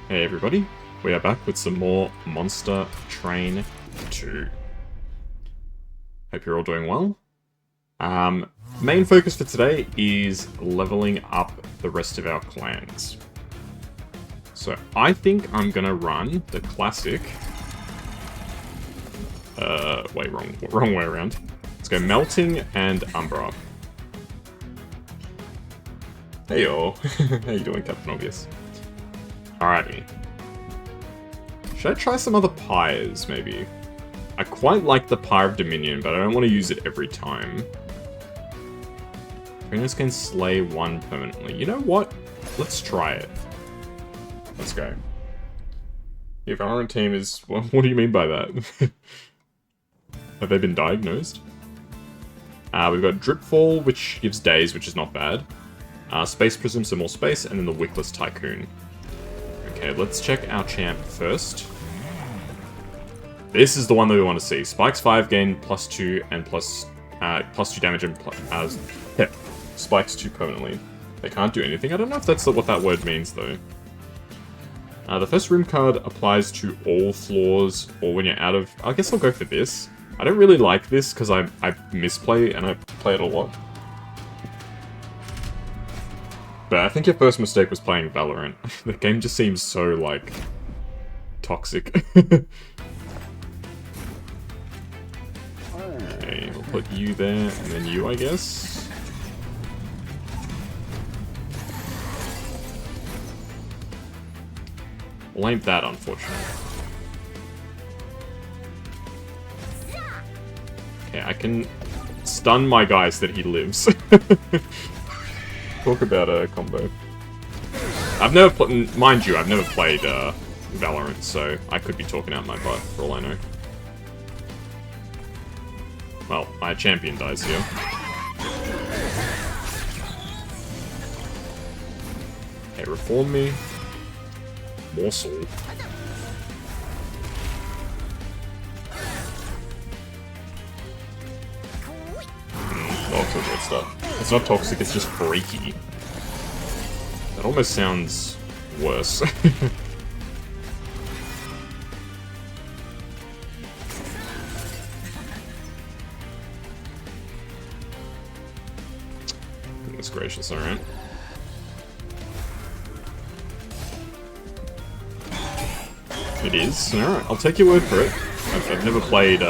Hey everybody, we are back with some more Monster Train 2. Hope you're all doing well. Main focus for today is leveling up the rest of our clans. So I think I'm gonna run the classic... wait, wrong way around. Let's go Melting and Umbra. Hey y'all, how you doing, Captain Obvious? Alrighty. Should I try some other pyres, maybe? I quite like the Pyre of Dominion, but I don't want to use it every time. Trainers can slay one permanently. You know what? Let's try it. Let's go. Your Valorant team is... What do you mean by that? Have they been diagnosed? We've got Dripfall, which gives days, which is not bad. Space Prism, so more space, and then the Wickless Tycoon. Okay, let's check our champ first. This is the one that we want to see. Spikes 5 gain +2 and plus 2 damage and Spikes 2 permanently. They can't do anything. I don't know if that's what that word means though. The first room card applies to all floors or when you're out of... I guess I'll go for this. I don't really like this because I misplay and I play it a lot. But I think your first mistake was playing Valorant. The game just seems so, like, toxic. Okay, we'll put you there, and then you, I guess. Well, ain't that unfortunate. Okay, I can stun my guy so that he lives. Talk about a combo. I've never played, mind you, I've never played Valorant, so I could be talking out my butt for all I know. Well, my champion dies here. Okay, reform me. Morsel. Toxic good stuff. It's not toxic, it's just freaky. That almost sounds worse. Goodness gracious, alright. It is. Alright, I'll take your word for it. I've never played,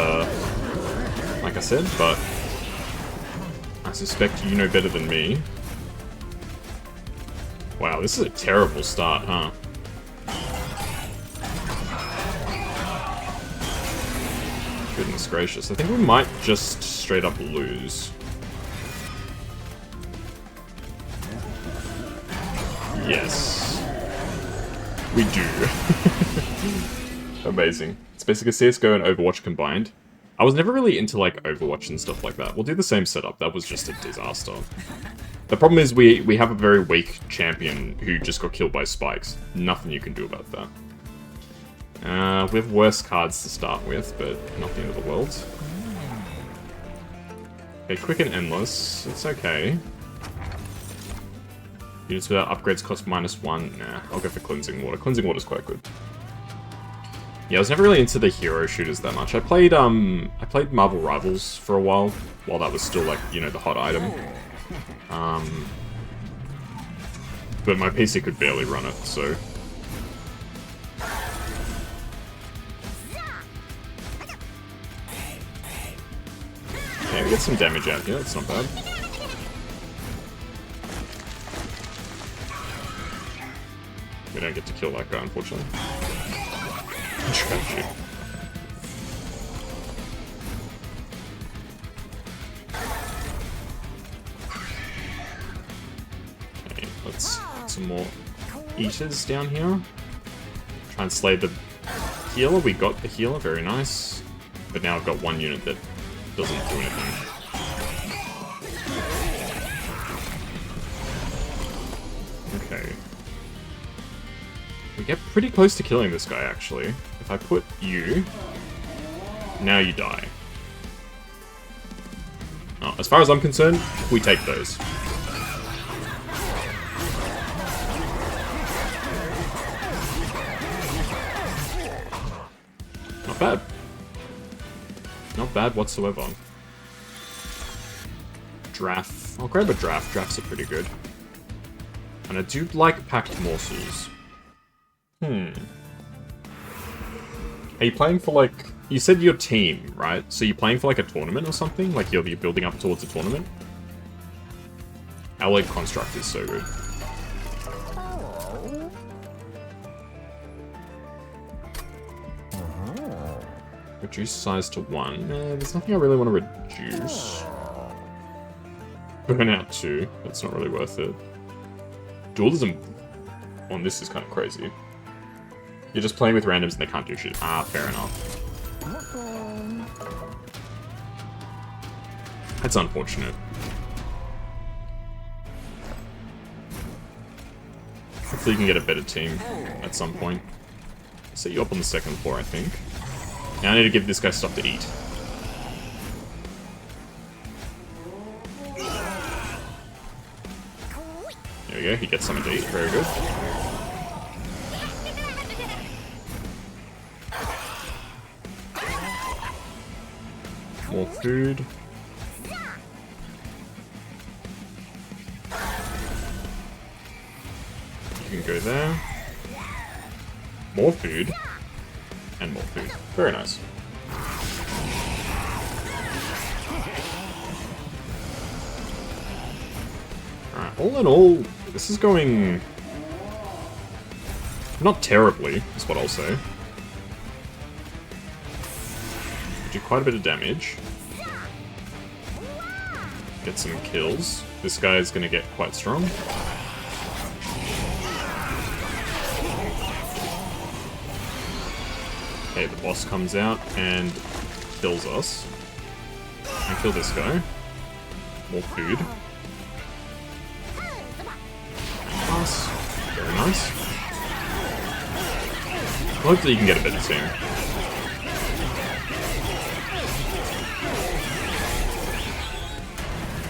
like I said, but I suspect you know better than me. Wow, this is a terrible start, huh? Goodness gracious. I think we might just straight up lose. Yes. We do. Amazing. It's basically CSGO and Overwatch combined. I was never really into, like, Overwatch and stuff like that. We'll do the same setup. That was just a disaster. The problem is we have a very weak champion who just got killed by spikes. Nothing you can do about that. We have worse cards to start with, but not the end of the world. Okay, quick and endless. It's okay. Units without upgrades cost -1. Nah, I'll go for Cleansing Water. Cleansing Water's quite good. Yeah, I was never really into the hero shooters that much. I played Marvel Rivals for a while that was still, like, you know, the hot item. But my PC could barely run it, so... Yeah, we get some damage out here, that's not bad. We don't get to kill that guy, unfortunately. Strategy. Okay, let's get some more eaters down here. Try and slay the healer. We got the healer, very nice. But now I've got one unit that doesn't do anything. Okay. We get pretty close to killing this guy, actually. If I put you... Now you die. Oh, as far as I'm concerned, we take those. Not bad. Not bad whatsoever. Draft. I'll grab a draft. Drafts are pretty good. And I do like packed morsels. Are you playing for, like... You said your team, right? So you're playing for, like, a tournament or something? Like, you're building up towards a tournament? Alloyed Construct is so good. Reduce size to 1. There's nothing I really want to reduce. Burn out 2. That's not really worth it. Dualism on this is kind of crazy. You're just playing with randoms and they can't do shit. Ah, fair enough. That's unfortunate. Hopefully you can get a better team at some point. Set you up on the second floor, I think. Now I need to give this guy stuff to eat. There we go, he gets something to eat. Very good. More food. You can go there. More food. And more food. Very nice. Alright, all in all, this is going... not terribly, is what I'll say. We do quite a bit of damage. Get some kills. This guy is going to get quite strong. Okay, the boss comes out and kills us. And kill this guy. More food. Nice. Very nice. Hopefully you can get a better team.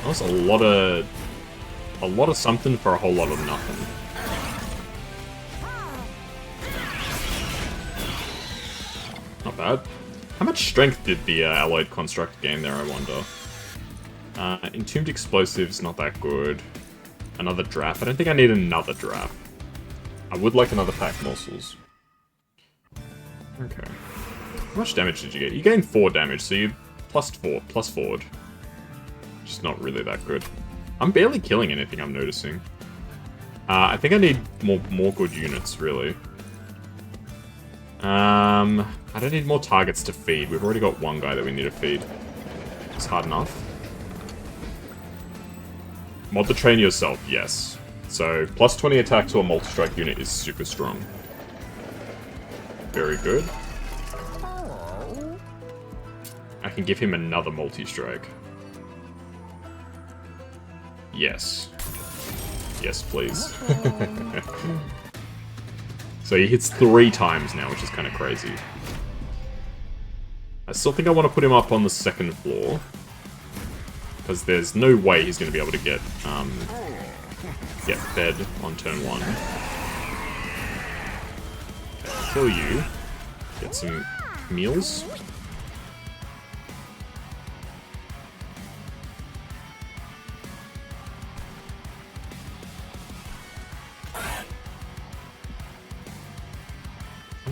That was a lot of something for a whole lot of nothing. Not bad. How much strength did the Alloyed Construct gain there, I wonder? Entombed Explosives, not that good. Another draft. I don't think I need another draft. I would like another pack morsels. Okay. How much damage did you get? You gained 4 damage, so you plus forward. Just not really that good. I'm barely killing anything, I'm noticing. I think I need more good units, really. I don't need more targets to feed. We've already got one guy that we need to feed. It's hard enough. Mod the train yourself, yes. So, plus 20 attack to a multi-strike unit is super strong. Very good. I can give him another multi-strike. Yes. Yes, please. So he hits 3 times now, which is kind of crazy. I still think I want to put him up on the second floor. Because there's no way he's going to be able to get fed on turn 1. Okay, kill you. Get some meals.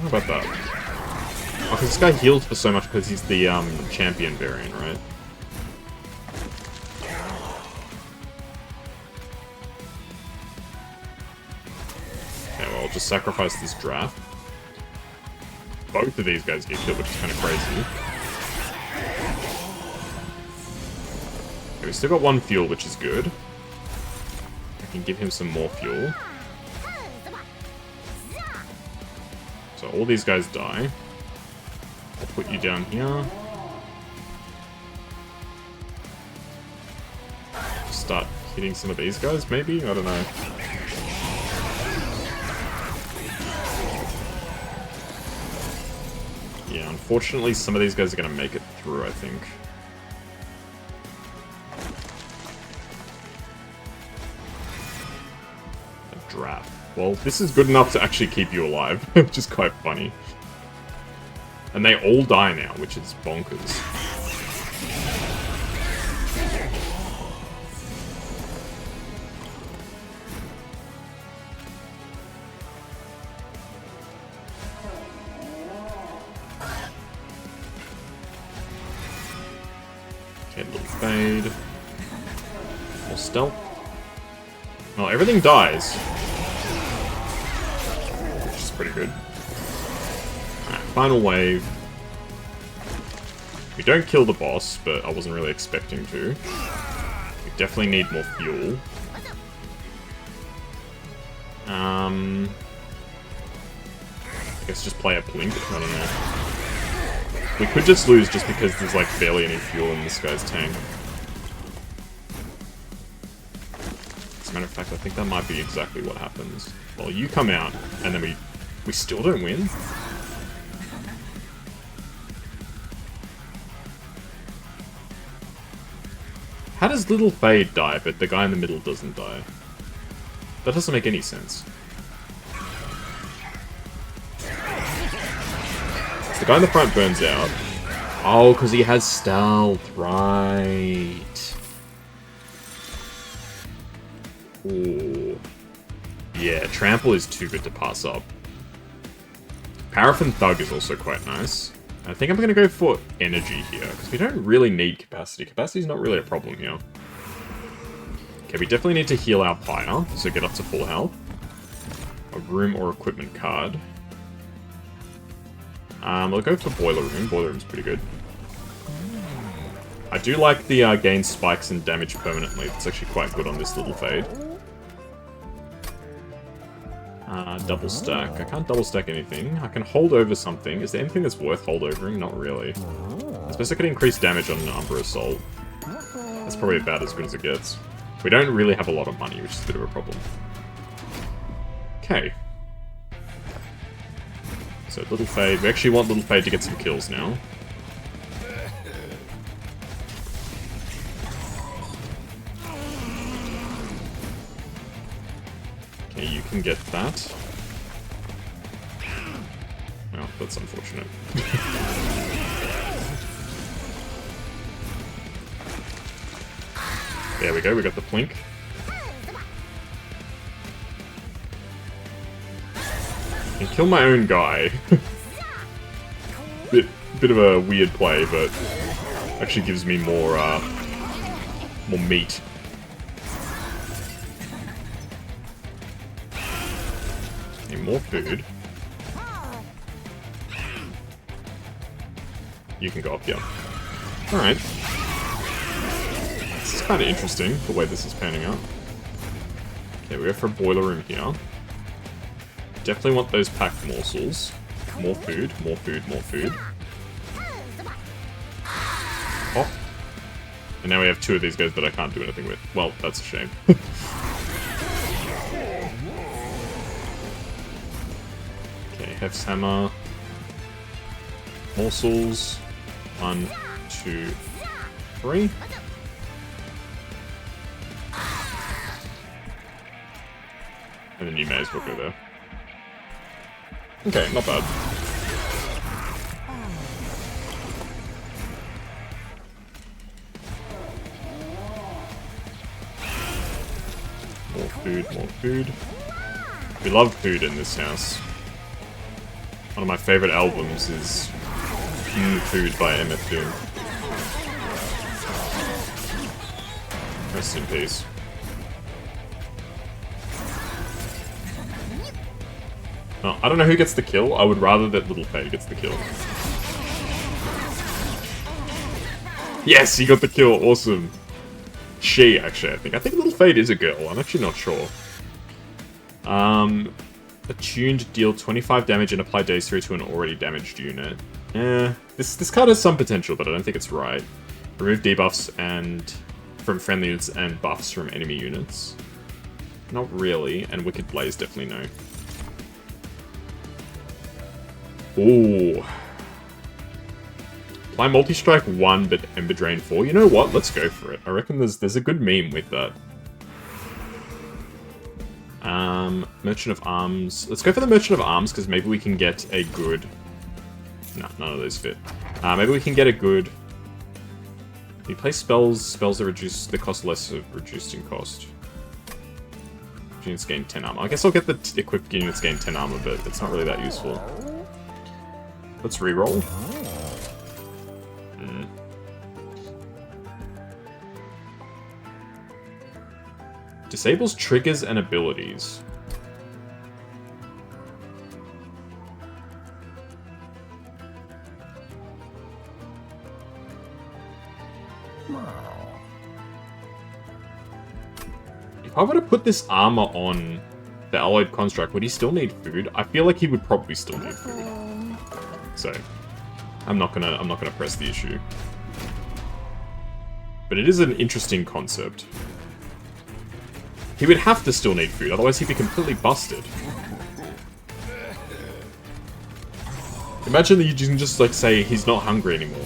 How about that? Oh, because this guy heals for so much because he's the champion variant, right? Okay, well, I'll just sacrifice this draft. Both of these guys get killed, which is kind of crazy. Okay, we still got 1 fuel, which is good. I can give him some more fuel. So all these guys die. I'll put you down here. Start hitting some of these guys, maybe? I don't know. Yeah, unfortunately some of these guys are going to make it through, I think. A draft. Well, this is good enough to actually keep you alive, which is quite funny. And they all die now, which is bonkers. Okay, little fade. More stealth. Well, everything dies. Which is pretty good. Alright, final wave. We don't kill the boss, but I wasn't really expecting to. We definitely need more fuel. I guess just play a blink, I don't know. We could just lose just because there's like barely any fuel in this guy's tank. As a matter of fact, I think that might be exactly what happens. Well, you come out, and then we still don't win? How does Little Fade die, but the guy in the middle doesn't die? That doesn't make any sense. The guy in the front burns out. Oh, because he has stealth, right. Ooh. Yeah, Trample is too good to pass up. Paraffin Thug is also quite nice. I think I'm going to go for Energy here, because we don't really need Capacity. Capacity is not really a problem here. Okay, we definitely need to heal our fire, so get up to full health. A room or equipment card. We'll go for Boiler Room. Boiler Room's pretty good. I do like the gain spikes and damage permanently. It's actually quite good on this Little Fade. Double stack. I can't double stack anything. I can hold over something. Is there anything that's worth holdovering? Not really. I suppose I could increase damage on an Umbra Assault. That's probably about as good as it gets. We don't really have a lot of money, which is a bit of a problem. Okay. So Little Fade. We actually want Little Fade to get some kills now. Okay, you can get that. Well, that's unfortunate. There we go, we got the Plink. And kill my own guy. bit of a weird play, but actually gives me more meat. Okay, more food. You can go up here. Alright. This is kind of interesting, the way this is panning out. Okay, we go for a Boiler Room here. Definitely want those packed morsels. More food, more food, more food. Oh. And now we have two of these guys that I can't do anything with. Well, that's a shame. Okay, Hef's Hammer. Morsels. 1, 2, 3. And then you may as well go there. Okay, not bad. More food, more food. We love food in this house. One of my favorite albums is Food by MF Doom. Rest in peace. Oh, I don't know who gets the kill. I would rather that Little Fade gets the kill. Yes, he got the kill. Awesome. She, actually, I think. I think Little Fade is a girl. I'm actually not sure. Attuned, deal 25 damage and apply Daze 3 to an already damaged unit. This card has some potential, but I don't think it's right. Remove debuffs and from friendly units and buffs from enemy units. Not really, and Wicked Blaze definitely no. Ooh. Apply Multi-Strike 1, but Ember Drain 4. You know what? Let's go for it. I reckon there's a good meme with that. Merchant of Arms. Let's go for the Merchant of Arms, because maybe we can get a good No, none of those fit. Maybe we can get a good... You play spells that reduce the cost less of reduced in cost. Units gain 10 armor. I guess I'll get the equipped units gain 10 armor, but it's not really that useful. Let's reroll. Disables triggers and abilities. If I were to put this armor on the alloyed construct, would he still need food? I feel like he would probably still need food. So, I'm not gonna press the issue. But it is an interesting concept. He would have to still need food, otherwise he'd be completely busted. Imagine that you can just like say he's not hungry anymore.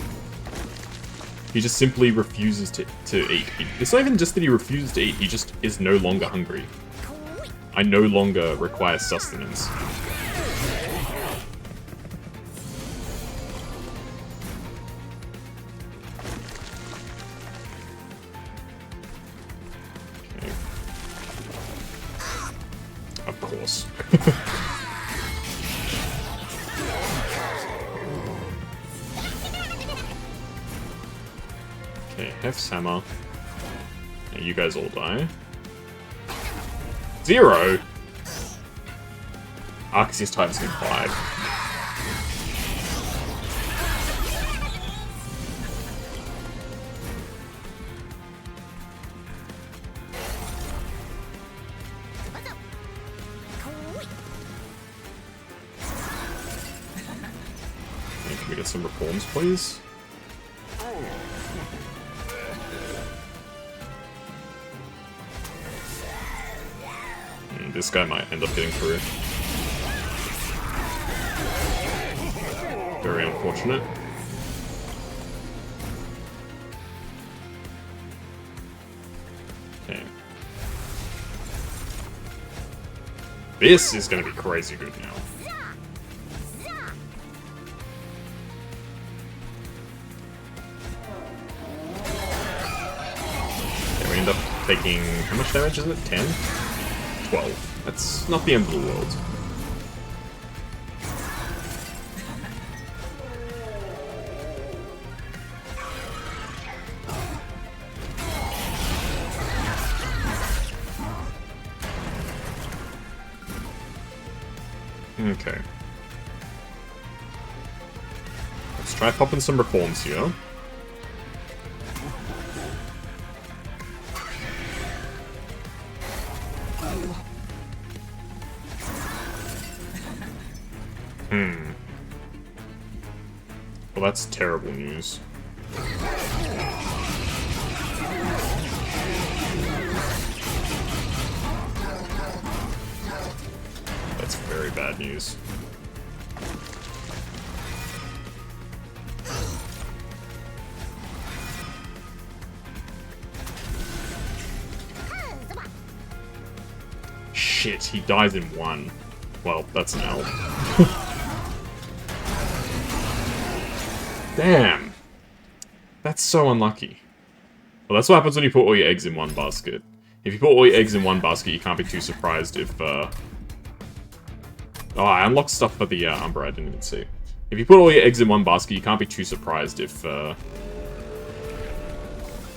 He just simply refuses to eat. It's not even just that he refuses to eat, he just is no longer hungry. I no longer require sustenance. Okay. Of course. Okay, Hef's hammer. Yeah, you guys all die. 0? Arceus types in 5. Okay, can we get some reforms, please? This guy might end up getting through. Very unfortunate. Okay. This is gonna be crazy good now. Okay, we end up taking... how much damage is it? 10? 12. That's not the end of the world. Okay. Let's try popping some reforms here. Well, that's terrible news. That's very bad news. Shit, he dies in 1. Well, that's an L. Damn. That's so unlucky. Well, that's what happens when you put all your eggs in one basket. If you put all your eggs in one basket, you can't be too surprised if, Oh, I unlocked stuff for the Umbra I didn't even see. If you put all your eggs in one basket, you can't be too surprised if, you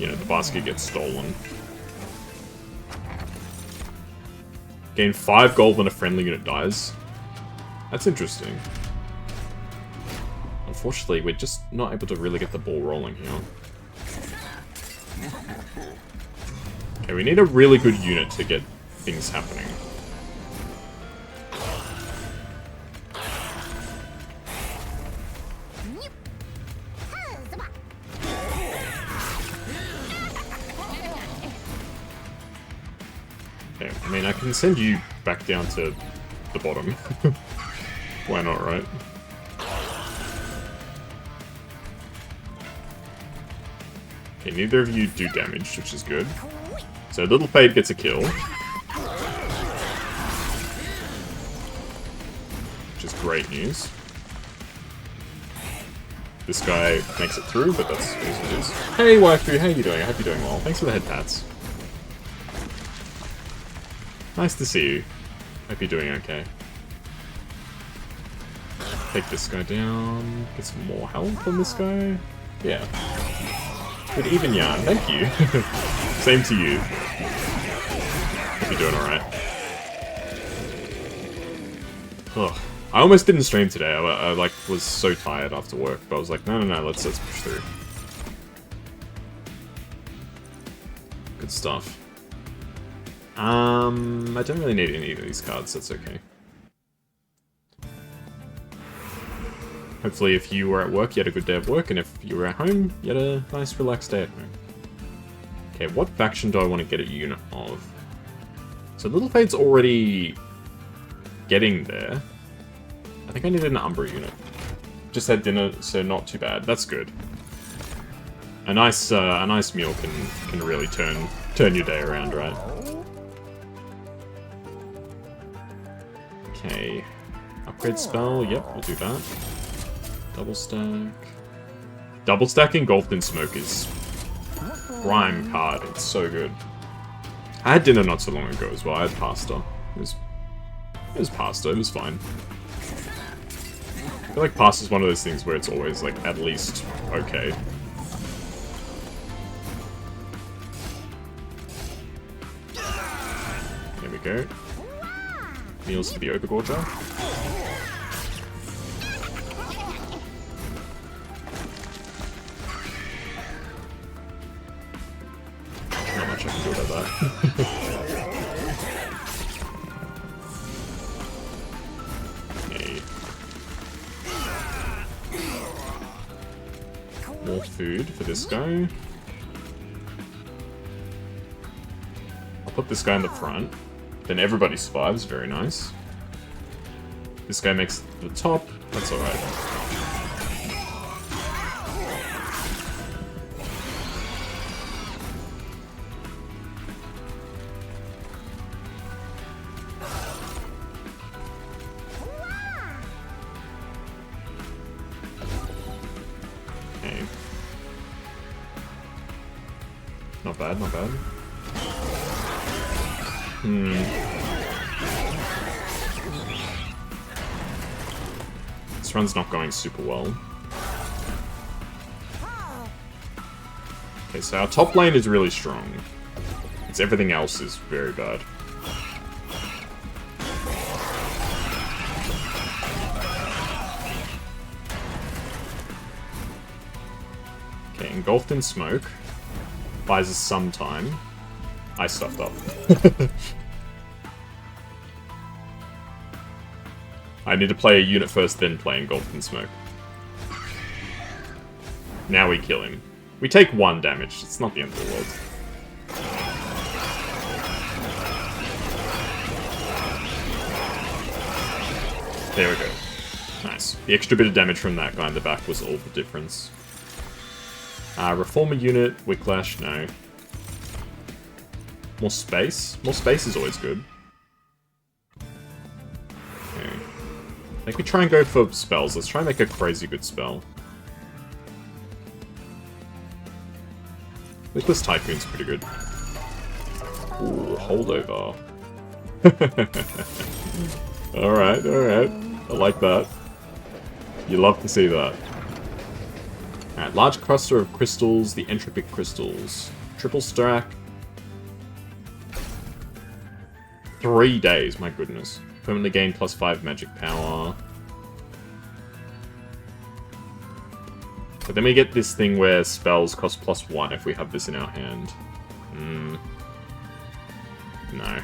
know, the basket gets stolen. Gain 5 gold when a friendly unit dies. That's interesting. Unfortunately, we're just not able to really get the ball rolling here. Okay, we need a really good unit to get things happening. Okay, I mean, I can send you back down to the bottom. Why not, right? Okay, neither of you do damage, which is good. So Little Fade gets a kill. Which is great news. this guy makes it through, but that's what it is. Hey, waifu, how you doing? I hope you're doing well. Thanks for the head pats. Nice to see you. Hope you're doing okay. Take this guy down. Get some more health on this guy. Yeah. Good even yarn. Thank you. Same to you. Hope you're doing alright. Ugh. I almost didn't stream today. I like was so tired after work, but I was like, no, let's push through. Good stuff. I don't really need any of these cards. That's okay. Hopefully, if you were at work, you had a good day of work, and if you were at home, you had a nice, relaxed day at home. Okay, what faction do I want to get a unit of? So Little Fade's already getting there. I think I needed an Umbra unit. Just had dinner, so not too bad. That's good. A nice meal can really turn your day around, right? Okay. Upgrade spell. Yep, we'll do that. Double stack. Double stack Engulfed in Smoke is prime card. It's so good. I had dinner not so long ago as well. I had pasta. It was pasta. It was fine. I feel like pasta's one of those things where it's always, like, at least okay. There we go. Meals for the Overgorger. Not much I can do about that. More food for this guy. I'll put this guy in the front. Then everybody survives. Very nice. This guy makes it to the top. That's alright. Okay. Not bad, not bad. This run's not going super well. Okay, so our top lane is really strong. It's everything else is very bad. Okay, Engulfed in Smoke. Buys us some time. I stuffed up. I need to play a unit first, then play Engulfed in Smoke. Now we kill him. We take 1 damage. It's not the end of the world. There we go. Nice. The extra bit of damage from that guy in the back was all the difference. Reformer unit, Whiplash, no. More space? More space is always good. Okay. I think we try and go for spells. Let's try and make a crazy good spell. Whiplash Tycoon's pretty good. Ooh, holdover. Alright, alright. I like that. You love to see that. Alright, large cluster of crystals, the entropic crystals. Triple stack. 3 days, my goodness. Permanently gain +5 magic power. But then we get this thing where spells cost +1 if we have this in our hand. No.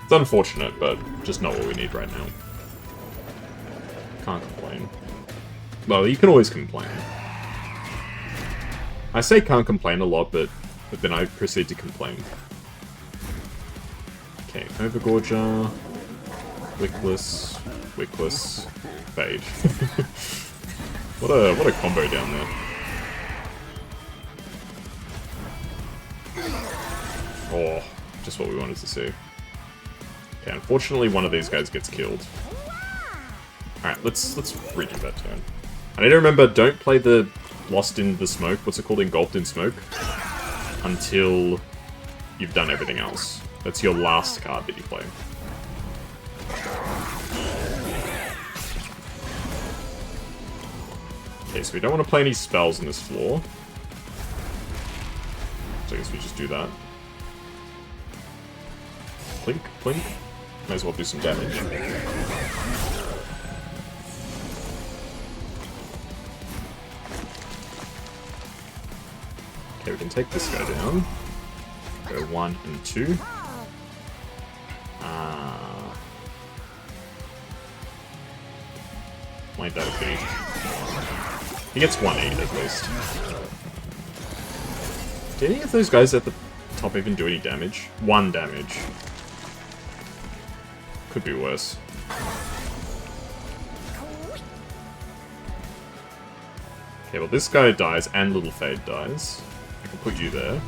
It's unfortunate, but just not what we need right now. Can't complain. Well, you can always complain. I say can't complain a lot, but then I proceed to complain. Okay, Overgorger, Wickless, Fade. What a combo down there. Oh, just what we wanted to see. Okay, unfortunately one of these guys gets killed. Alright, let's redo that turn. I need to remember, don't play the Lost in the Smoke, what's it called, Engulfed in Smoke, until you've done everything else. That's your last card that you play. Okay, so we don't want to play any spells on this floor. So I guess we just do that. Plink, plink. Might as well do some damage. Okay, we can take this guy down. Go 1 and 2. Might that be? He gets 1-8 at least. Did any of those guys at the top even do any damage? 1 damage. Could be worse. Okay, well this guy dies and Little Fade dies. I can put you there.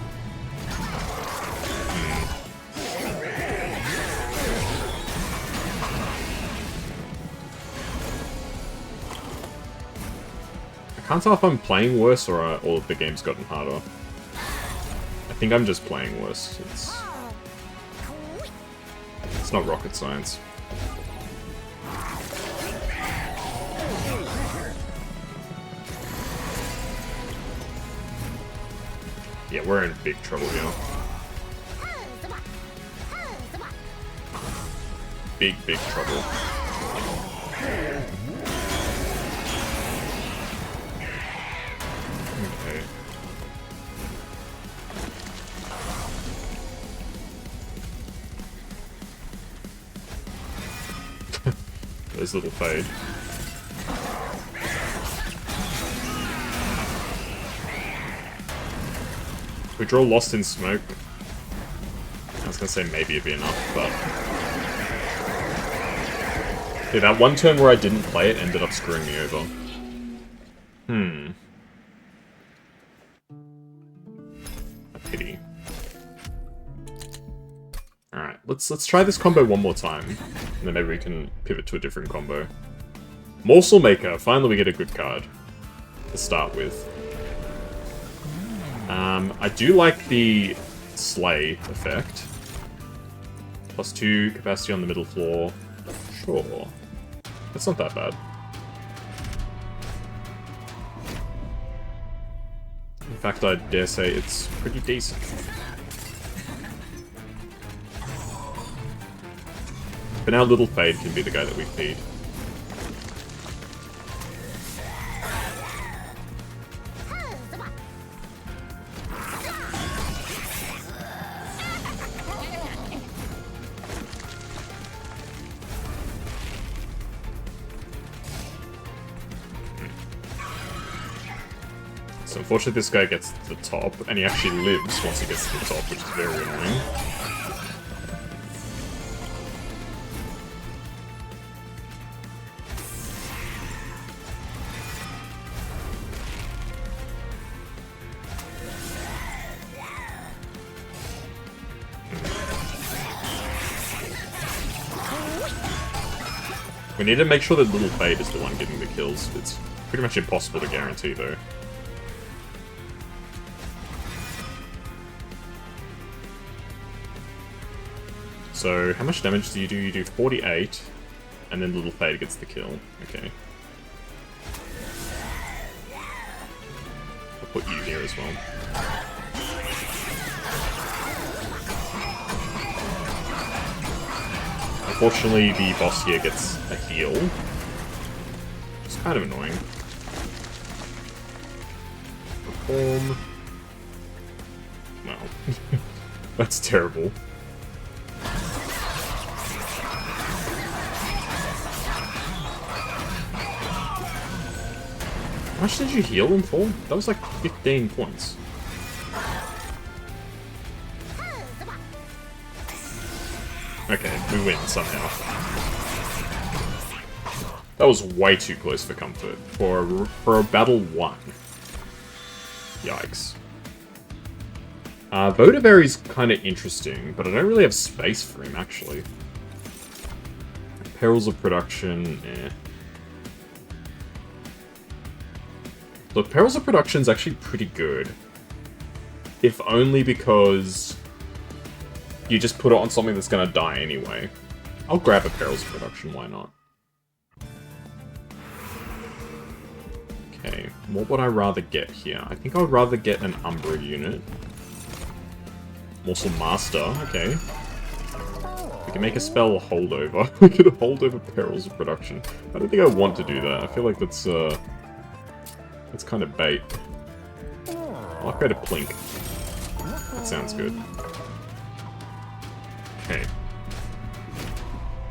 I can't tell if I'm playing worse or the game's gotten harder. I think I'm just playing worse. It's not rocket science. Yeah, we're in big trouble here. Big trouble. Okay. There's Little Fade. We draw Lost in Smoke. I was gonna say maybe it'd be enough, but... yeah, that one turn where I didn't play it ended up screwing me over. A pity. Alright, let's try this combo one more time. And then maybe we can pivot to a different combo. Morsel Maker. Finally we get a good card to start with. I do like the Slay effect. +2 capacity on the middle floor. Sure. That's not that bad. In fact, I dare say it's pretty decent. But now Little Fade can be the guy that we feed. So unfortunately this guy gets to the top, and he actually lives once he gets to the top, which is very annoying. We need to make sure that Little Fade is the one getting the kills. It's pretty much impossible to guarantee, though. So, how much damage do? You do 48, and then Little Fade gets the kill. Okay. I'll put you here as well. Unfortunately, the boss here gets a heal, which is kind of annoying. Perform. Well, that's terrible. How much did you heal him for? That was like 15 points. Okay, we win somehow. That was way too close for comfort. For a battle 1. Yikes. Vodavery's kind of interesting, but I don't really have space for him, actually. Perils of Production, eh. Look, Perils of Production's actually pretty good. If only because you just put it on something that's gonna die anyway. I'll grab a Perils of Production, why not? Okay, what would I rather get here? I think I would rather get an Umbra unit. Morsel Master, okay. We can make a spell holdover. We could hold over Perils of Production. I don't think I want to do that. I feel like that's kind of bait. I'll upgrade a Plink. That sounds good. Okay.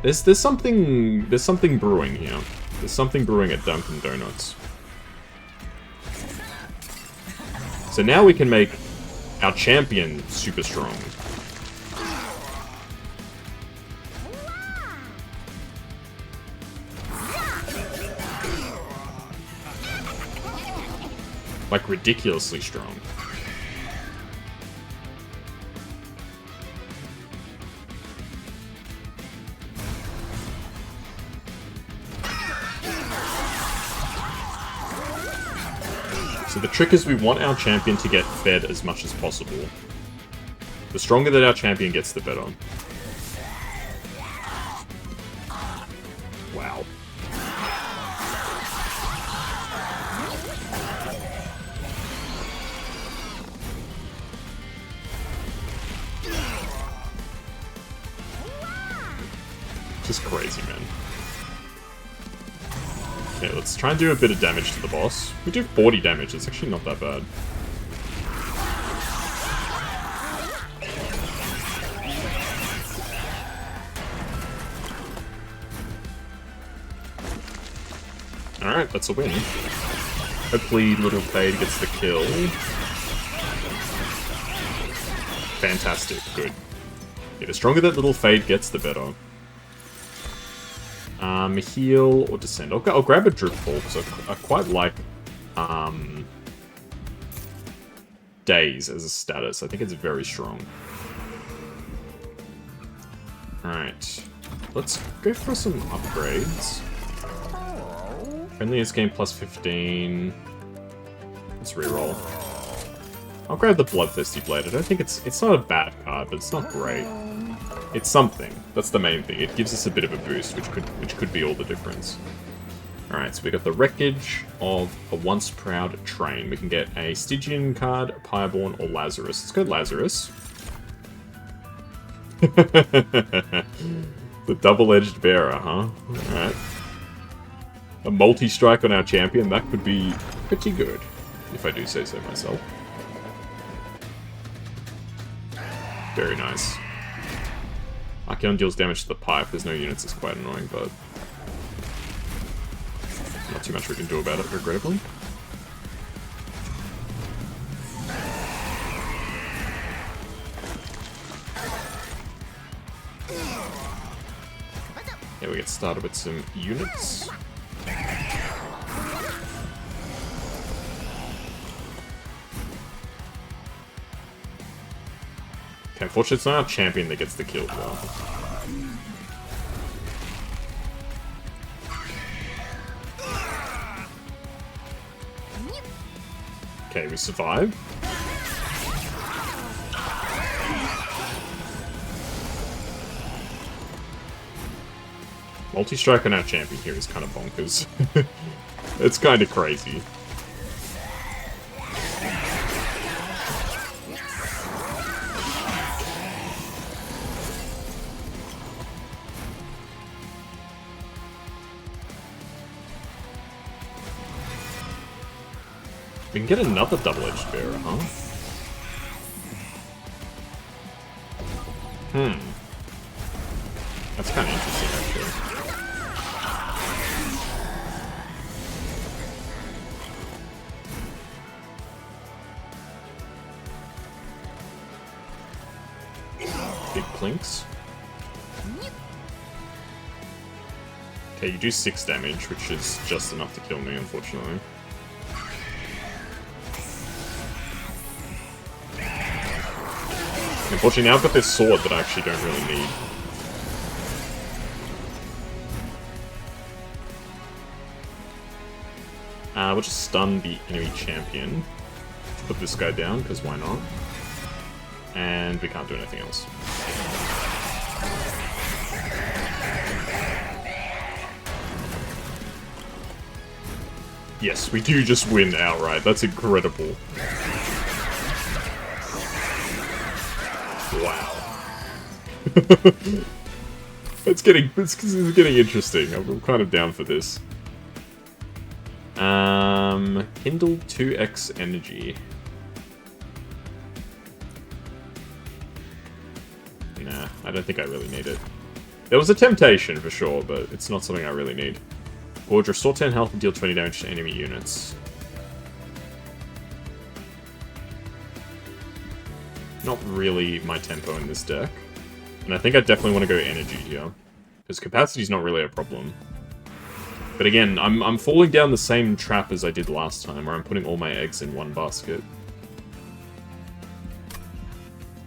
There's something brewing here. There's something brewing at Dunkin' Donuts. So now we can make our champion super strong. Like, ridiculously strong. So the trick is we want our champion to get fed as much as possible. The stronger that our champion gets, the better. Wow. Just crazy, man. Okay, let's try and do a bit of damage to the boss. We do 40 damage, it's actually not that bad. Alright, that's a win. Hopefully Little Fade gets the kill. Fantastic, good. Yeah, the stronger that Little Fade gets, the better. Heal or descend. I'll grab a Drip Ball because I quite like Daze as a status. I think it's very strong. Alright. Let's go for some upgrades. Friendliest game plus 15. Let's reroll. I'll grab the Bloodthirsty Blade. I don't think it's not a bad card, but it's not great. It's something. That's the main thing. It gives us a bit of a boost, which could be all the difference. Alright, so we got the Wreckage of a Once Proud Train. We can get a Stygian card, Pyreborn, or Lazarus. Let's go Lazarus. The double-edged bearer, huh? Alright. A multi-strike on our champion, that could be pretty good, if I do say so myself. Very nice. Archeon deals damage to the pipe. There's no units, it's quite annoying, but not too much we can do about it, regrettably. Yeah, we get started with some units. Okay, unfortunately, it's not our champion that gets the kill, though. Okay, we survive. Multi-strike on our champion here is kind of bonkers. It's kind of crazy. We can get another double-edged bearer, huh? That's kind of interesting, actually. Big Plinks. Okay, you do 6 damage, which is just enough to kill me, unfortunately. Unfortunately, now I've got this sword that I actually don't really need. We'll just stun the enemy champion. Put this guy down, because why not? And we can't do anything else. Yes, we do just win outright. That's incredible. Wow. It's getting interesting. I'm kind of down for this. Kindle 2x energy. Nah, I don't think I really need it. There was a temptation for sure, but it's not something I really need. Gorge, restore 10 health and deal 20 damage to enemy units. Not really my tempo in this deck. And I think I definitely want to go energy here. Because capacity's not really a problem. But again, I'm falling down the same trap as I did last time, where I'm putting all my eggs in one basket.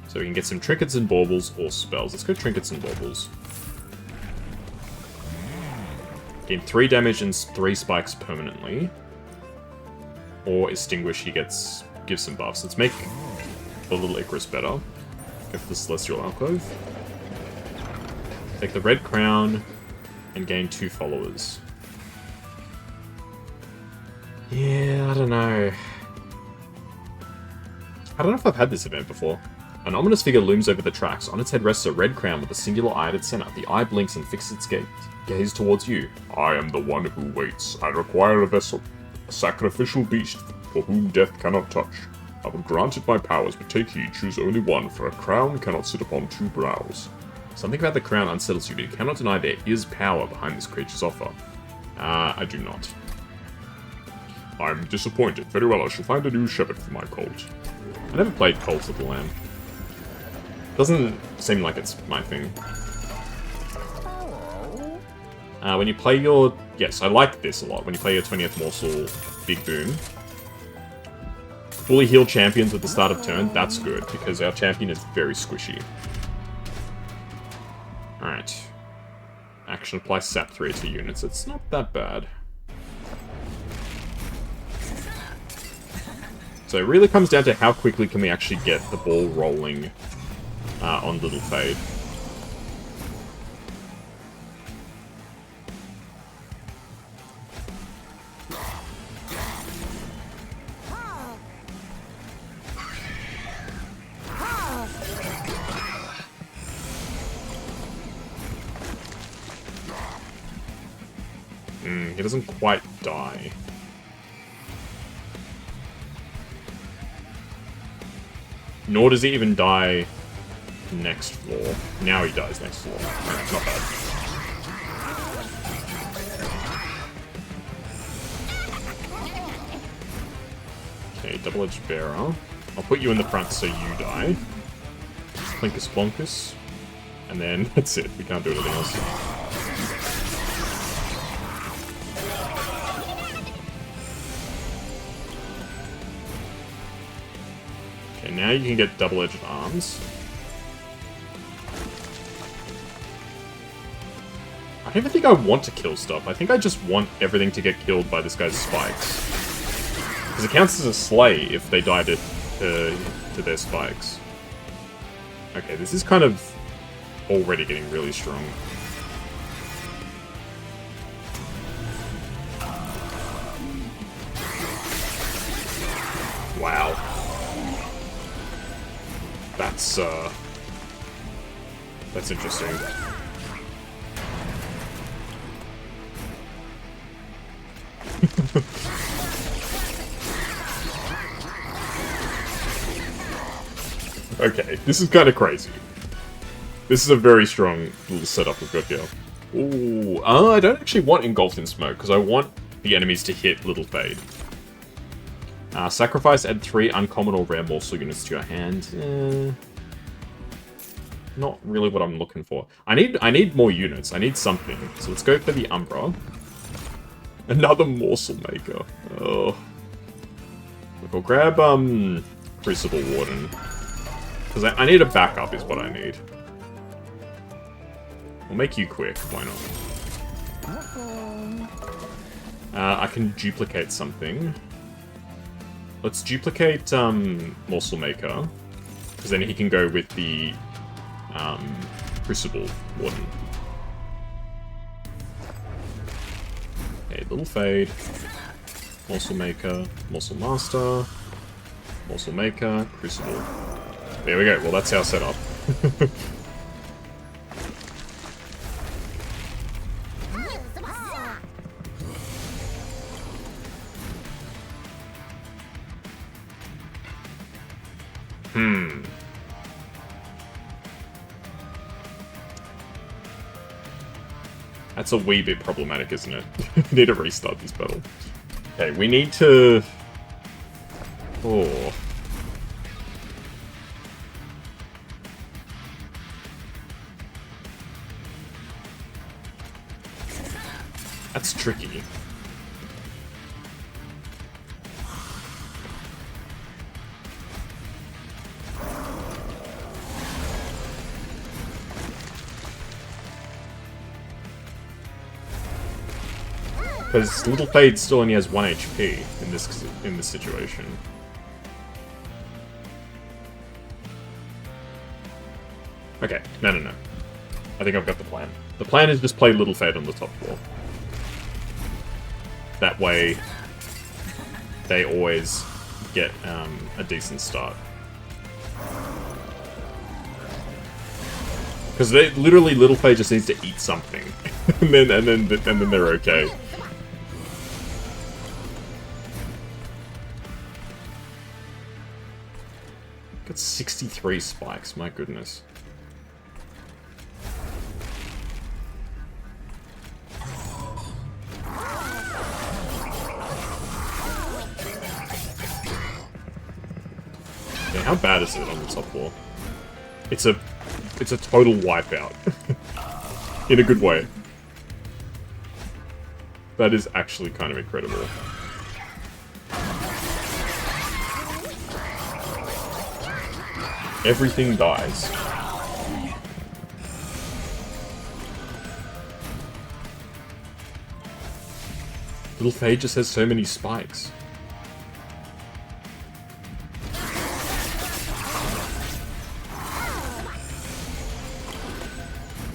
So we can get some trinkets and baubles or spells. Let's go trinkets and baubles. Gain 3 damage and 3 spikes permanently. Or extinguish, he gives some buffs. Let's make the little Icarus better. Go for the Celestial Alcove. Take the red crown and gain 2 followers. Yeah, I don't know. I don't know if I've had this event before. An ominous figure looms over the tracks. On its head rests a red crown with a singular eye at its center. The eye blinks and fixes its gaze towards you. I am the one who waits. I require a vessel, a sacrificial beast for whom death cannot touch. I will grant it my powers, but take heed, choose only one, for a crown cannot sit upon 2 brows. Something about the crown unsettles you, but you cannot deny there is power behind this creature's offer. I do not. I'm disappointed. Very well, I shall find a new shepherd for my cult. I never played Cult of the Lamb. Doesn't seem like it's my thing. When you play your... Yes, I like this a lot. When you play your 20th Morsel Big Boom. Fully healed champions at the start of turn, that's good, because our champion is very squishy. Alright. Action apply sap 3 to units. It's not that bad. So it really comes down to how quickly can we actually get the ball rolling on Little Fade. He doesn't quite die. Nor does he even die next floor. Now he dies next floor. Alright, not bad. Okay, double-edged bearer. I'll put you in the front so you die. Plinkus Plonkus. And then that's it. We can't do anything else. Okay, now you can get double-edged arms. I don't even think I want to kill stuff. I think I just want everything to get killed by this guy's spikes. Because it counts as a slay if they die to their spikes. Okay, this is kind of already getting really strong. Wow. That's interesting. Okay, this is kind of crazy. This is a very strong little setup we've got here. Ooh, I don't actually want Engulfed in Smoke, because I want the enemies to hit Little Fade. Sacrifice, add 3 uncommon or rare morsel units to your hand. Not really what I'm looking for. I need more units. I need something. So let's go for the Umbra. Another morsel maker. Oh. Look, I'll grab Crucible Warden. Because I need a backup is what I need. We'll make you quick, why not? I can duplicate something. Let's duplicate Morsel Maker, because then he can go with the Crucible Warden. Okay, little Fade, Morsel Maker, Morsel Master, Morsel Maker, Crucible. There we go. Well, that's our setup. That's a wee bit problematic, isn't it? We need to restart this battle. Okay, we need to... Oh. That's tricky. Because Little Fade still only has 1 HP in this situation. Okay, no. I think I've got the plan. The plan is just play Little Fade on the top floor. That way, they always get a decent start. Because literally Little Fade just needs to eat something, and then they're okay. Got 63 spikes, my goodness. Yeah, how bad is it on the top floor? It's a total wipeout. In a good way. That is actually kind of incredible. Everything dies. Little Fade just has so many spikes.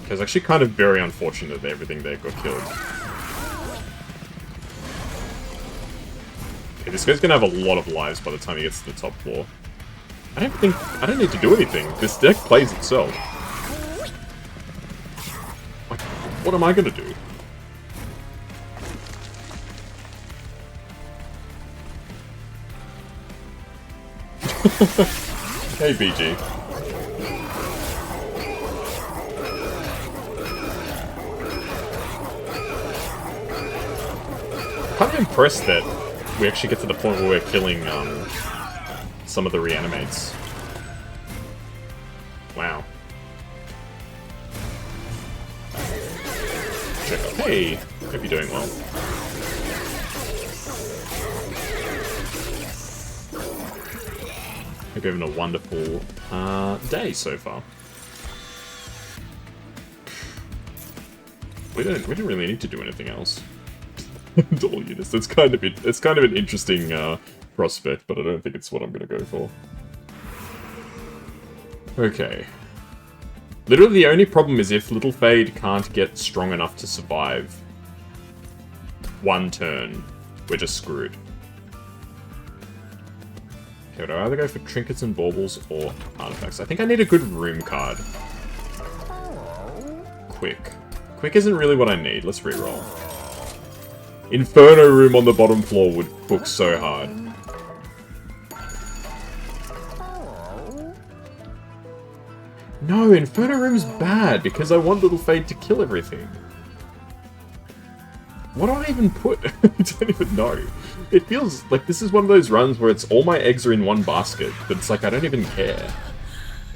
Okay, it's actually kind of very unfortunate that everything there got killed. Okay, this guy's gonna have a lot of lives by the time he gets to the top floor. I don't need to do anything. This deck plays itself. Like, what am I gonna do? Hey, BG. I'm kind of impressed that we actually get to the point where we're killing, some of the reanimates. Wow. Check out. Hey! Hope you're doing well. Hope you're having a wonderful day so far. We don't really need to do anything else. Dual units. It's kind of an interesting prospect, but I don't think it's what I'm gonna go for. Okay. Literally the only problem is if Little Fade can't get strong enough to survive one turn, we're just screwed. Okay, would I either go for trinkets and baubles or artifacts? I think I need a good room card. Quick. Quick isn't really what I need. Let's reroll. Inferno Room on the bottom floor would book so hard. No, Inferno Room's bad because I want Little Fade to kill everything. What do I even put? I don't even know. It feels like this is one of those runs where it's all my eggs are in one basket, but it's like I don't even care.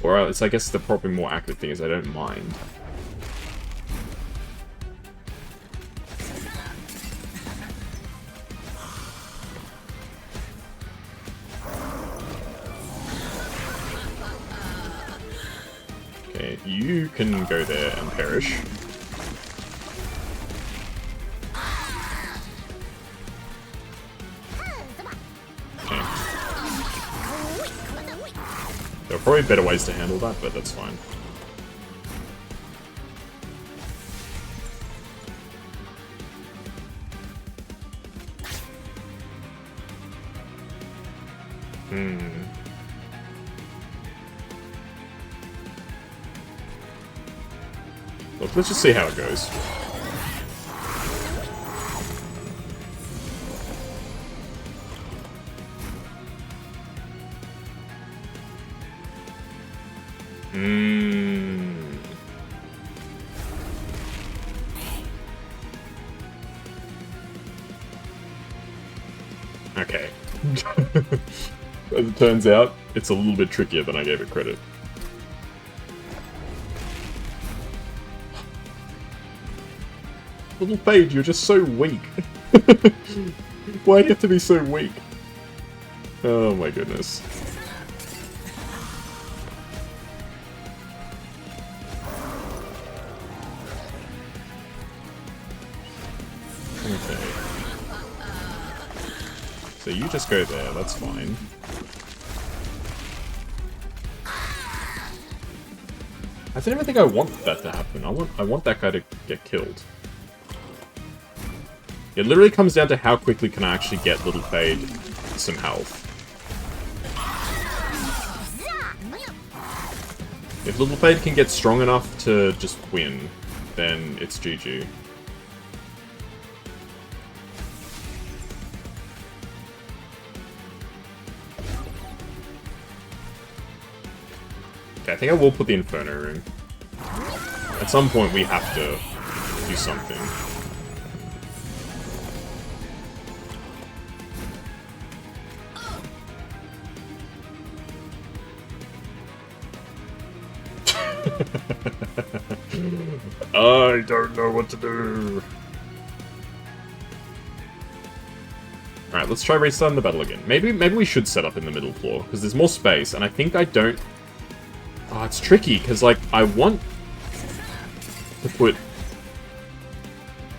Or it's, I guess the probably more accurate thing is I don't mind. Okay, you can go there and perish. probably better ways to handle that, but that's fine. Look, let's just see how it goes. Okay. As it turns out, it's a little bit trickier than I gave it credit. Little Paige, you're just so weak. Why do you have to be so weak? Oh my goodness. Okay. So you just go there, that's fine. I don't even think I want that to happen. I want that guy to get killed. It literally comes down to how quickly can I actually get Little Fade some health. If Little Fade can get strong enough to just win, then it's GG. Okay, I think I will put the Inferno Ring. At some point we have to do something. I don't know what to do. Alright, let's try restarting the battle again. Maybe we should set up in the middle floor, because there's more space, and I think I don't... Oh, it's tricky, because, like, I want to put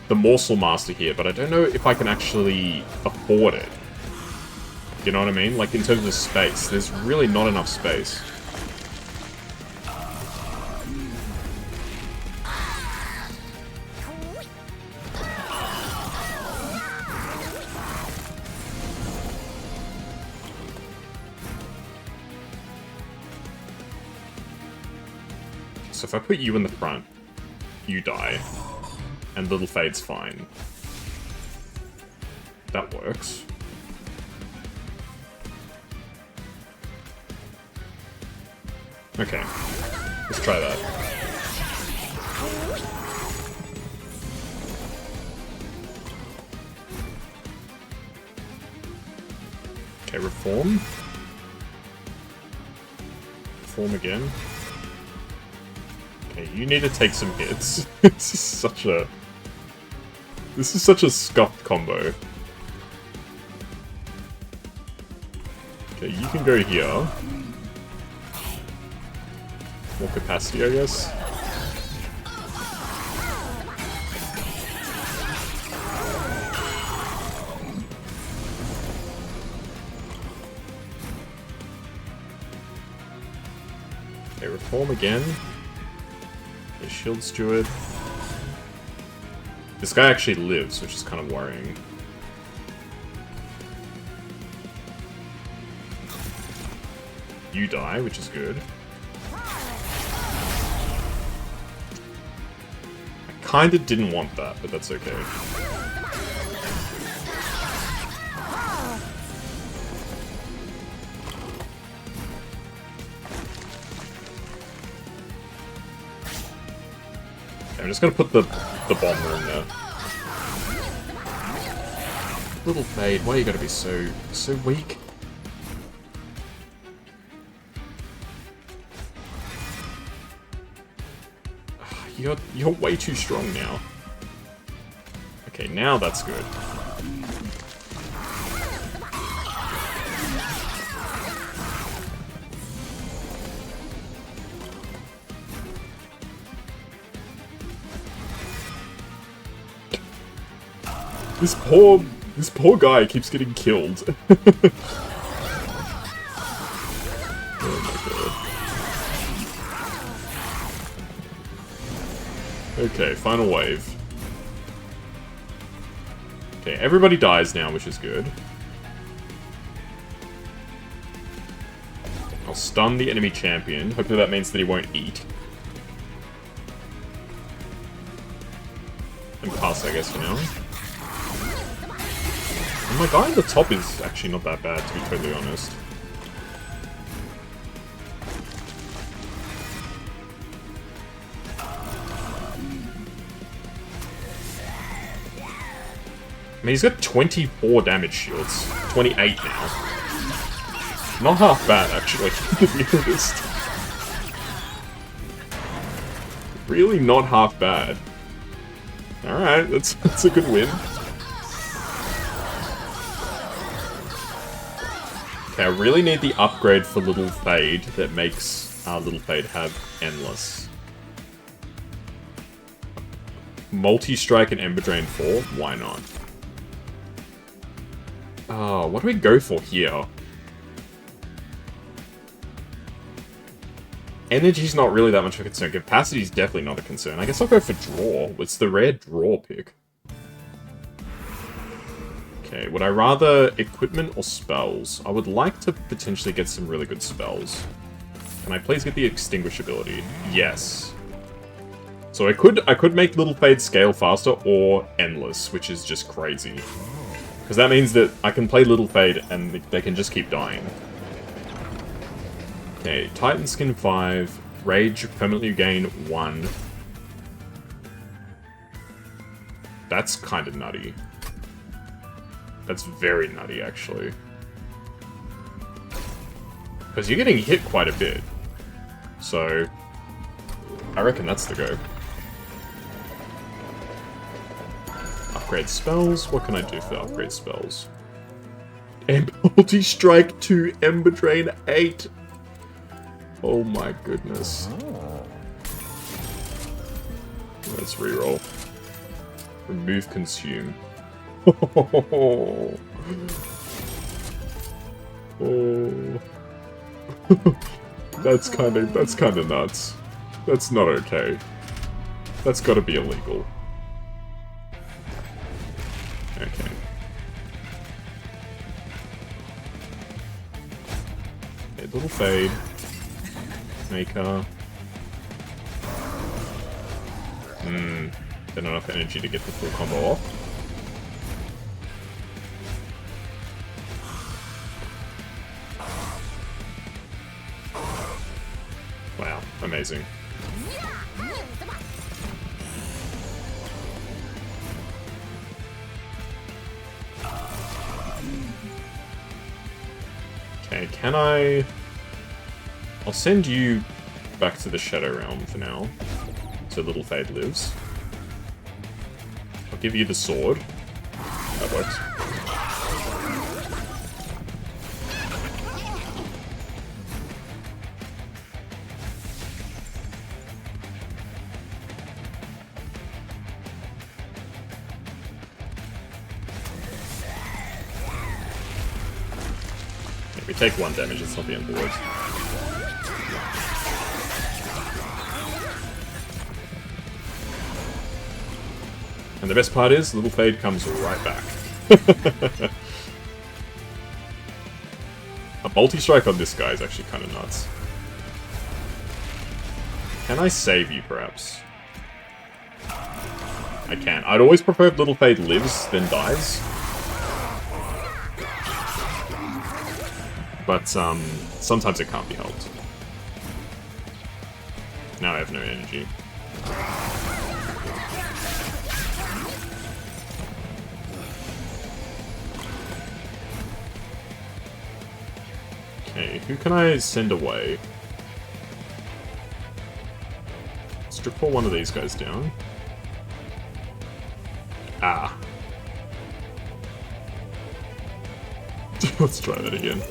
the Morsel Master here, but I don't know if I can actually afford it. You know what I mean? Like, in terms of space, there's really not enough space. So if I put you in the front, you die, and Little Fade's fine. That works. Okay, let's try that. Okay, reform. Reform again. Okay, you need to take some hits. This is such a scuffed combo. Okay, you can go here. More capacity, I guess. Okay, reform again. Okay, Shield Steward. This guy actually lives, which is kind of worrying. You die, which is good. I kinda didn't want that, but that's okay. I'm just gonna put the bomber in there. Little Fade, why you gotta be so weak? You're way too strong now. Okay, now that's good. This poor guy keeps getting killed. Oh my god. Okay, final wave. Okay, everybody dies now, which is good. I'll stun the enemy champion. Hopefully that means that he won't eat. And pass, I guess, for now. And my guy at the top is actually not that bad, to be totally honest. I mean, he's got 24 damage shields. 28 now. Not half bad, actually, to be honest. Really not half bad. Alright, that's a good win. Okay, I really need the upgrade for Little Fade that makes Little Fade have Endless. Multi-Strike and Ember Drain 4? Why not? Oh, what do we go for here? Energy's not really that much of a concern. Capacity's definitely not a concern. I guess I'll go for Draw. It's the rare Draw pick. Okay, would I rather Equipment or Spells? I would like to potentially get some really good spells. Can I please get the Extinguish ability? Yes. So I could make Little Fade scale faster or Endless, which is just crazy. Because that means that I can play Little Fade and they can just keep dying. Okay, Titan Skin 5, Rage, permanently gain 1. That's kind of nutty. That's very nutty, actually. Because you're getting hit quite a bit. So, I reckon that's the go. Upgrade spells? What can I do for upgrade spells? Multi-Strike 2, Ember Drain 8. Oh my goodness. Let's reroll. Remove Consume. Oh. That's kind of nuts. That's not okay. That's got to be illegal. Okay. Okay, Little Fade. Maker. Not enough energy to get the full combo off. Wow, amazing. Okay, can I... I'll send you back to the Shadow Realm for now, so Little Fade lives. I'll give you the sword. That works. If we take 1 damage, it's not the end of the world. And the best part is, Little Fade comes right back. A multi-strike on this guy is actually kind of nuts. Can I save you, perhaps? I can. I'd always prefer if Little Fade lives, then dies. But, sometimes it can't be helped. Now I have no energy. Okay, who can I send away? Strip pull one of these guys down. Ah. Let's try that again.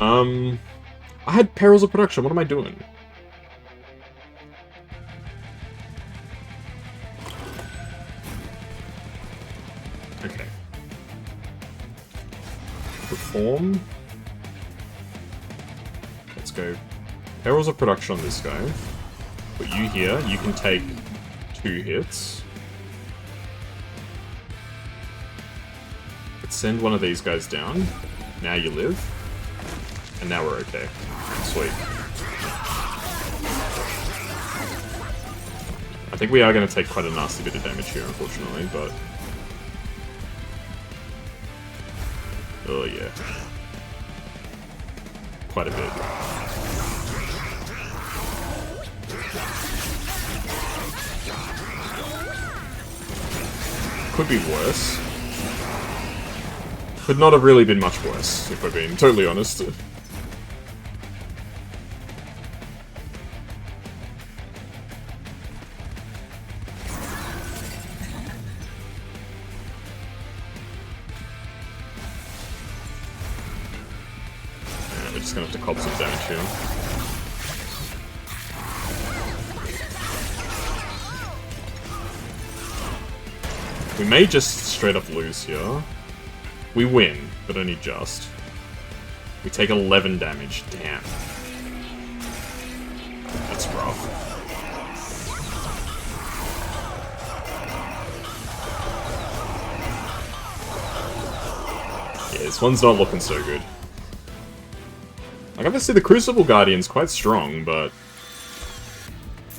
I had Perils of Production, what am I doing? Okay. Perform. Let's go. Perils of Production on this guy. Put you here, you can take 2 hits. Let's send one of these guys down. Now you live. And now we're okay. Sweet. I think we are going to take quite a nasty bit of damage here, unfortunately, but... Oh, yeah. Quite a bit. Could be worse. Could not have really been much worse, if we're being totally honest. We're just gonna have to cop some damage here. We may just straight up lose here. We win, but only just. We take 11 damage. Damn. That's rough. Yeah, this one's not looking so good. Like, obviously the Crucible Guardian's quite strong, but...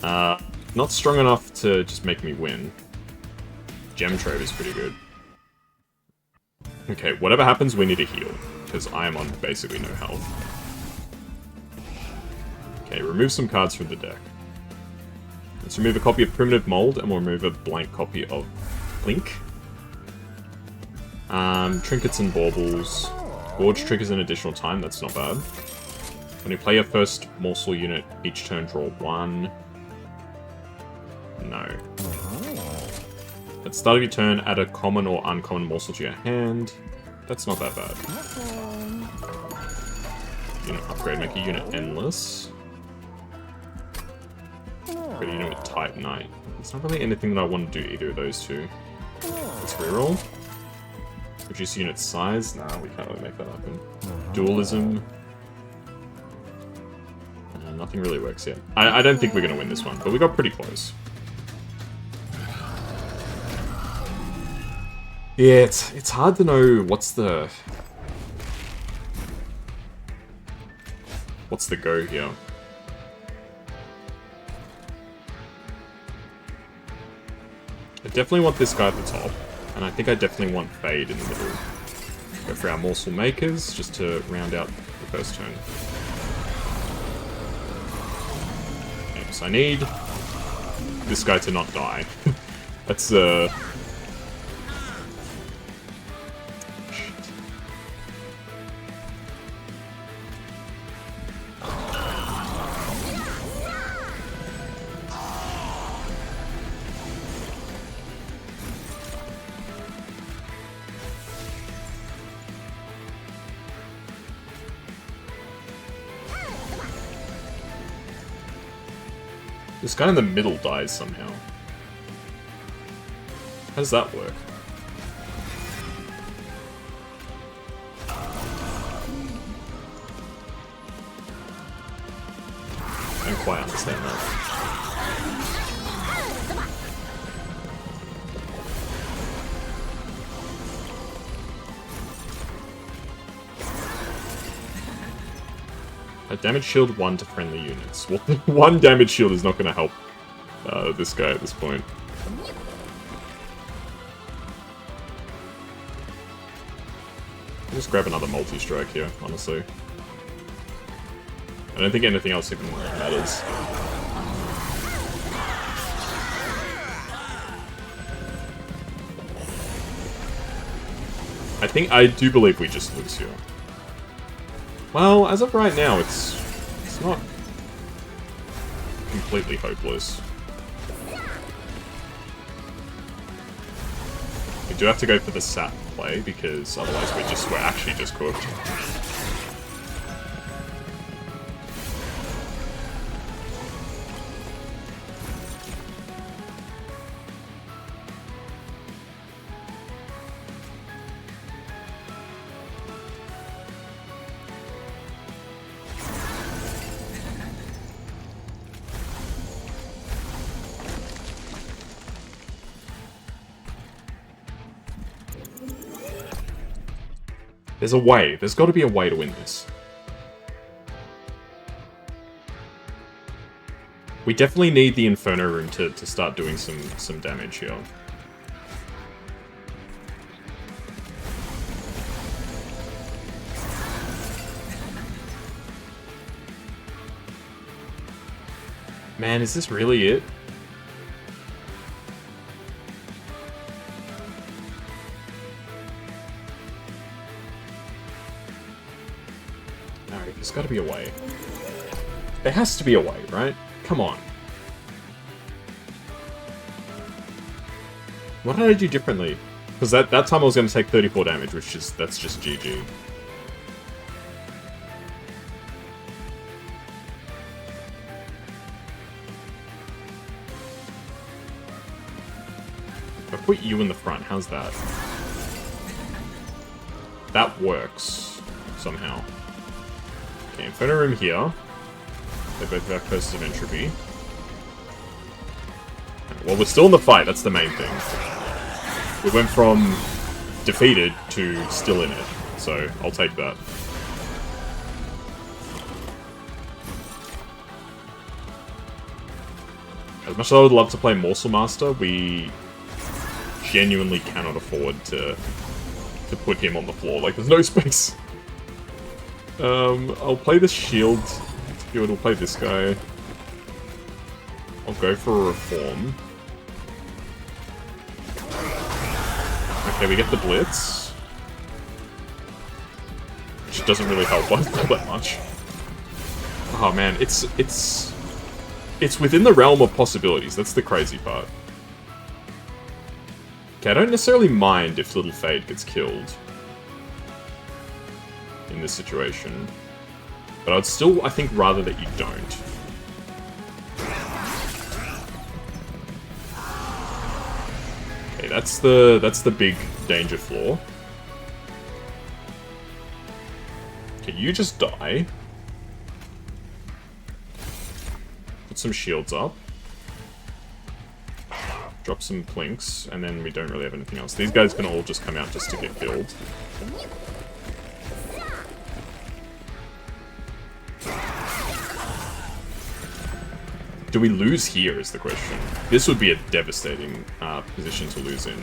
not strong enough to just make me win. Gem Trove is pretty good. Okay, whatever happens, we need to heal, because I am on basically no health. Okay, remove some cards from the deck. Let's remove a copy of Primitive Mold, and we'll remove a blank copy of Blink. Trinkets and Baubles. Gorge triggers an additional time, that's not bad. When you play your first morsel unit, each turn draw 1. No. At the start of your turn, add a common or uncommon morsel to your hand. That's not that bad. Unit upgrade, make a unit endless. Upgrade a unit with Titanite. It's not really anything that I want to do either of those two. Let's reroll. Reduce unit size. Nah, we can't really make that happen. Dualism. Nothing really works yet. I don't think we're going to win this one, but we got pretty close. Yeah, it's hard to know what's the go here. I definitely want this guy at the top, and I think I definitely want Fade in the middle. Go for our Morsel Makers, just to round out the first turn. Okay, so I need this guy to not die. That's this guy in the middle dies somehow. How does that work? I don't quite understand that. A damage shield 1 to friendly units. Well, 1 damage shield is not going to help this guy at this point. I'll just grab another multi-strike here, honestly. I don't think anything else even matters. I do believe we just lose here. Well, as of right now, it's not completely hopeless. We do have to go for the sap play, because otherwise we're actually just cooked. There's a way. There's got to be a way to win this. We definitely need the Inferno Room to start doing some damage here. Man, is this really it? No, there's got to be a way. There has to be a way, right? Come on. What did I do differently? Because that time I was going to take 34 damage, that's just GG. If I put you in the front, how's that? That works, somehow. Okay, Inferno Room here. They both have curses of entropy. Well, we're still in the fight, that's the main thing. We went from defeated to still in it, so I'll take that. As much as I would love to play Morsel Master, we genuinely cannot afford to put him on the floor. Like, there's no space. I'll play the shield. We'll play this guy. I'll go for a reform. Okay, we get the blitz. Which doesn't really help us all that much. Oh man, it's within the realm of possibilities. That's the crazy part. Okay, I don't necessarily mind if Little Fade gets killed in this situation. But I'd still, I think, rather that you don't. Okay, that's the big danger flaw. Okay, you just die. Put some shields up. Drop some plinks, and then we don't really have anything else. These guys can all just come out just to get killed. Do we lose here is the question. This would be a devastating position to lose in.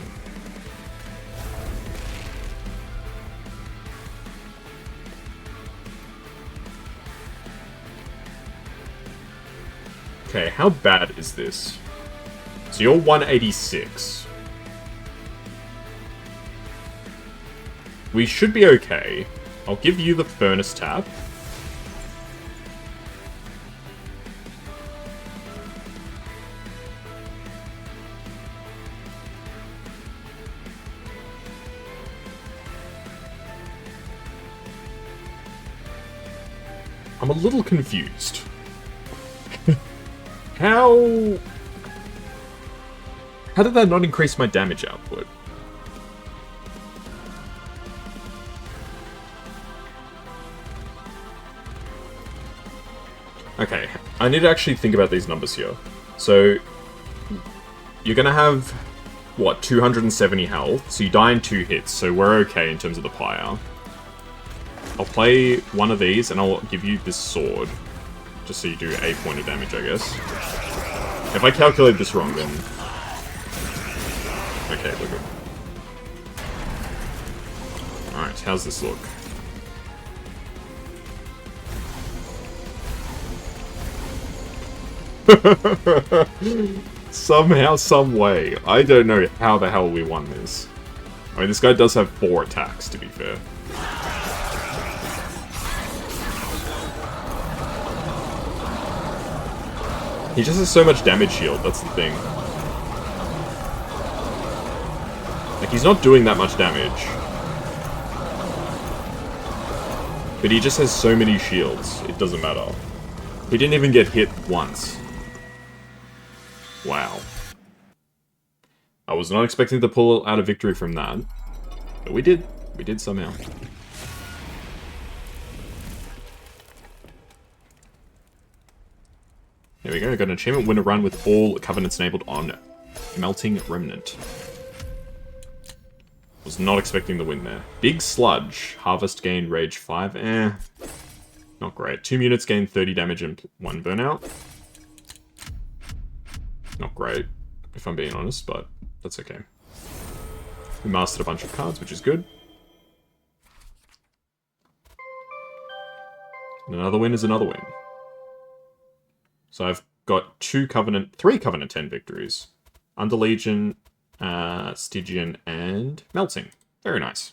Okay, how bad is this? So you're 186. We should be okay. I'll give you the Furnace Tap. I'm a little confused. How did that not increase my damage output? Okay, I need to actually think about these numbers here. So, you're gonna have, what, 270 health, so you die in 2 hits, so we're okay in terms of the pyre. I'll play one of these, and I'll give you this sword. Just so you do a point of damage, I guess. If I calculate this wrong, then... Okay, we're good. Alright, how's this look? Somehow, some way. I don't know how the hell we won this. I mean, this guy does have 4 attacks, to be fair. He just has so much damage shield, that's the thing. Like, he's not doing that much damage. But he just has so many shields, it doesn't matter. He didn't even get hit once. Wow. I was not expecting to pull out a victory from that. But we did. We did somehow. There we go, got an achievement, win a run with all covenants enabled on Melting Remnant. Was not expecting the win there. Big Sludge. Harvest gain, Rage 5. Not great. 2 units gain 30 damage and 1 burnout. Not great, if I'm being honest, but that's okay. We mastered a bunch of cards, which is good. And another win is another win. So I've got 3 Covenant 10 victories. Under Legion, Stygian, and Melting. Very nice.